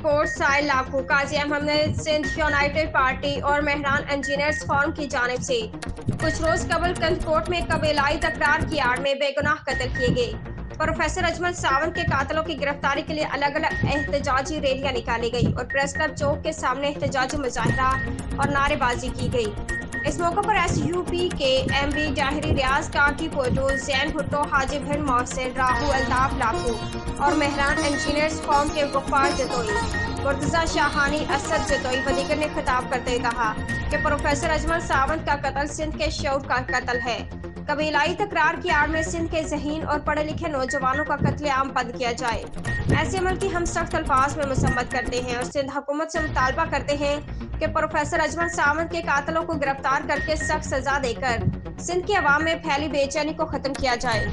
Court साहिल लाखू, काजी Ahmad Sindh United party और Mehran engineers form की जानिब से कुछ रोज कबल कंदकोट में कबीलाई तकरार की आड़ में बेगुनाह कत्ल किए गए। प्रोफेसर अजमल सावंत के कातलों की गिरफ्तारी के लिए अलग अलग एहतजाजी रैलियां निकाली गई और प्रेस क्लब चौक के सामने एहतजाजी मुजाहरा और नारेबाजी की गई। इस मौके पर SUP के MB जाहिरी रियाज, काकी पोटू, जैन भुट्टो, हाजी भिंड मोहसिन, राहू, अल्ताफ लाखू और मेहरान इंजीनियर्स फॉर्म के गुफ्फार जतोई, मुर्तजा शाहानी, असद जतोई व दीगर ने खिताब करते हुए कहा कि प्रोफेसर अजमल सावंत का कत्ल सिंध के शऊर का कत्ल है। कबीलाई तकरार की आड़ में सिंध के ज़हीन और पढ़े लिखे नौजवानों का कत्लेआम बंद किया जाए। ऐसे अमल की हम सख्त अल्फाज में मसम्मत करते हैं और सिंध हुकूमत से मुतालबा करते हैं कि प्रोफेसर अजमल सावंत के कातलों को गिरफ्तार करके सख्त सजा देकर सिंध की अवाम में फैली बेचैनी को खत्म किया जाए।